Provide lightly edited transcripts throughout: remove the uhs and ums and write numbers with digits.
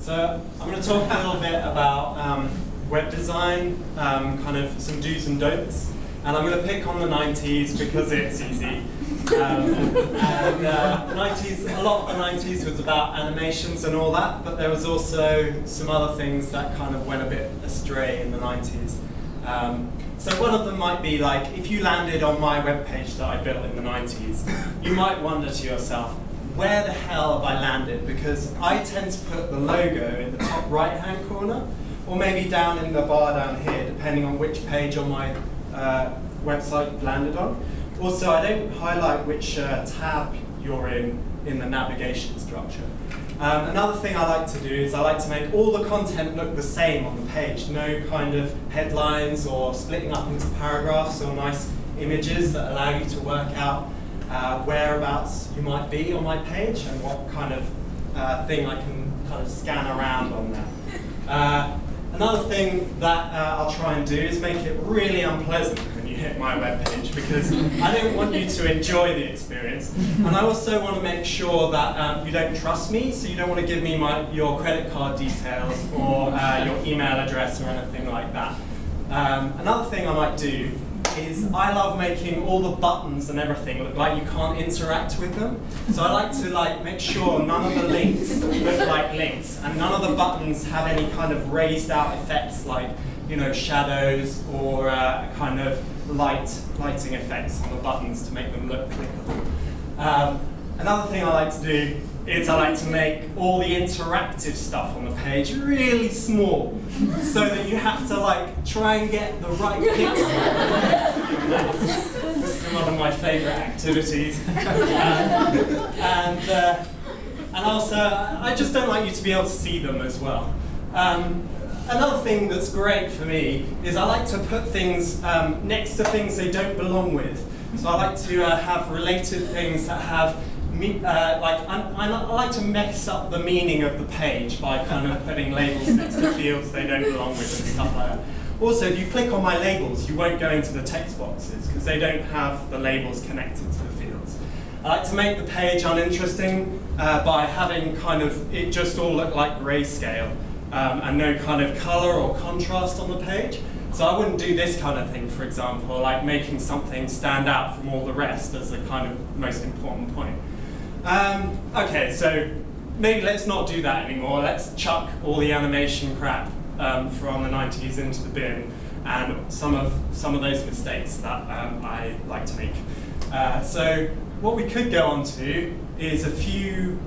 So I'm going to talk a little bit about web design, kind of some do's and don'ts. And I'm going to pick on the 90s because it's easy. The 90s, a lot of the 90s was about animations and all that, but there was also some other things that kind of went a bit astray in the 90s. So one of them might be like, if you landed on my webpage that I built in the 90s, you might wonder to yourself, where the hell have I landed? Because I tend to put the logo in the top right-hand corner, or maybe down in the bar down here, depending on which page on my website you've landed on. Also, I don't highlight which tab you're in the navigation structure. Another thing I like to do is I like to make all the content look the same on the page. No kind of headlines or splitting up into paragraphs or nice images that allow you to work out whereabouts you might be on my page and what kind of thing I can kind of scan around on there. Another thing that I'll try and do is make it really unpleasant when you hit my webpage, because I don't want you to enjoy the experience. And I also want to make sure that you don't trust me, so you don't want to give me your credit card details or your email address or anything like that. Another thing I might do is I love making all the buttons and everything look like you can't interact with them. So I like to make sure none of the links look like links, and none of the buttons have any kind of raised out effects like, you know, shadows or kind of lighting effects on the buttons to make them look clickable. Another thing I like to do is I like to make all the interactive stuff on the page really small, so that you have to try and get the right pixel. This is one of my favourite activities. And also, I just don't like you to be able to see them as well. Another thing that's great for me is I like to put things next to things they don't belong with. So I like to have related things that have I like to mess up the meaning of the page by kind of putting labels next to fields they don't belong with and stuff like that. Also, if you click on my labels, you won't go into the text boxes because they don't have the labels connected to the fields. I like to make the page uninteresting by having kind of it just all look like grayscale and no kind of color or contrast on the page. So I wouldn't do this kind of thing, for example, like making something stand out from all the rest as the kind of most important point. Okay, so maybe let's not do that anymore. Let's chuck all the animation crap from the 90s into the bin, and some of those mistakes that I like to make. So what we could go on to is a few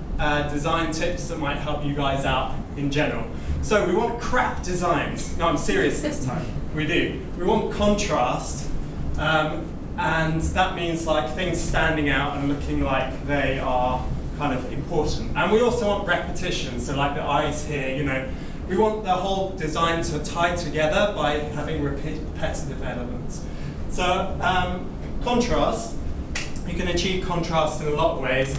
design tips that might help you guys out in general. So we want crap designs. No, I'm serious this time. We do. We want contrast. And that means things standing out and looking like they are kind of important. And we also want repetition, so like the eyes here, you know, we want the whole design to tie together by having repetitive elements. So contrast, you can achieve contrast in a lot of ways.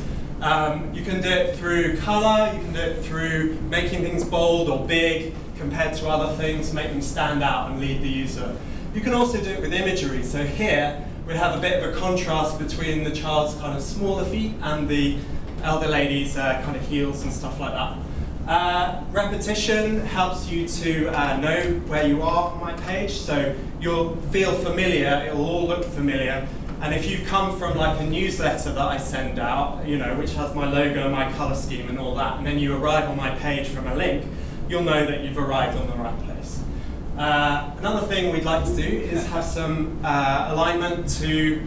You can do it through color, you can do it through making things bold or big compared to other things, make them stand out and lead the user. You can also do it with imagery. So here, we have a bit of a contrast between the child's kind of smaller feet and the elder lady's kind of heels and stuff like that. Repetition helps you to know where you are on my page, so you'll feel familiar, it'll all look familiar. And if you've come from like a newsletter that I send out, you know, which has my logo, my color scheme and all that, and then you arrive on my page from a link, you'll know that you've arrived on the right place. Another thing we'd like to do is have some alignment to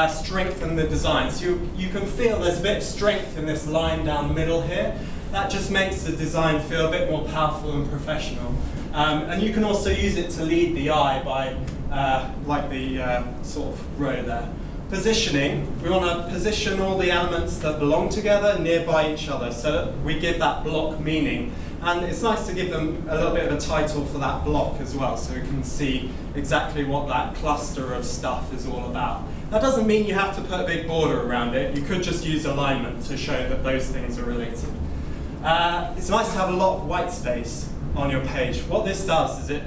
strengthen the design. So you can feel there's a bit of strength in this line down the middle here. That just makes the design feel a bit more powerful and professional. And you can also use it to lead the eye by like the sort of row there. Positioning, we want to position all the elements that belong together nearby each other so that we give that block meaning. And it's nice to give them a little bit of a title for that block as well, so we can see exactly what that cluster of stuff is all about. That doesn't mean you have to put a big border around it. You could just use alignment to show that those things are related. It's nice to have a lot of white space on your page. What this does is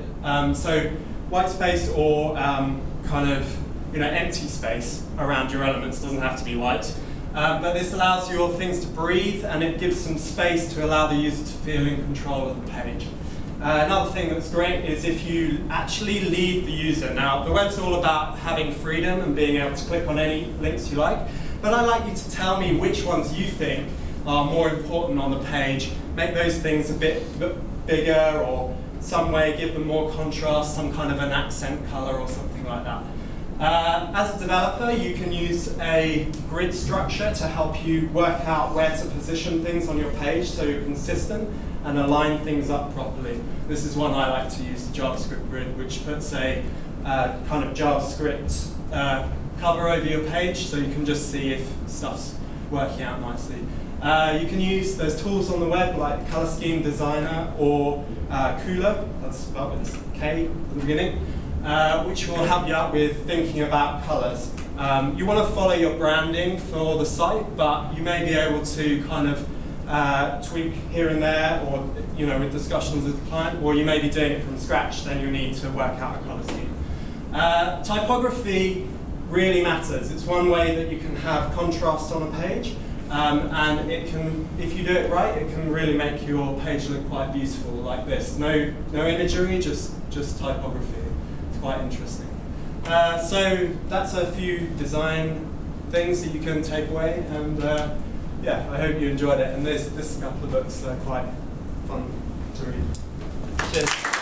so white space or kind of empty space around your elements, doesn't have to be white, But this allows your things to breathe, and it gives some space to allow the user to feel in control of the page. Another thing that's great is if you actually lead the user. Now, the web's all about having freedom and being able to click on any links you like, but I'd like you to tell me which ones you think are more important on the page. Make those things a bit bigger, or some way give them more contrast, some kind of an accent color or something like that. As a developer, you can use a grid structure to help you work out where to position things on your page so you're consistent and align things up properly. This is one I like to use, the JavaScript grid, which puts a kind of JavaScript cover over your page so you can just see if stuff's working out nicely. You can use those tools on the web like Color Scheme Designer or Cooler, that's spelled with a K at the beginning, which will help you out with thinking about colors. You want to follow your branding for the site, but you may be able to kind of tweak here and there, or with discussions with the client, or you may be doing it from scratch, then you need to work out a color scheme. Typography really matters. It's one way that you can have contrast on a page, and it can, if you do it right, it can really make your page look quite beautiful like this. No imagery, just typography. It's quite interesting. So that's a few design things that you can take away, and yeah, I hope you enjoyed it. And there's a couple of books that are quite fun to read. Cheers.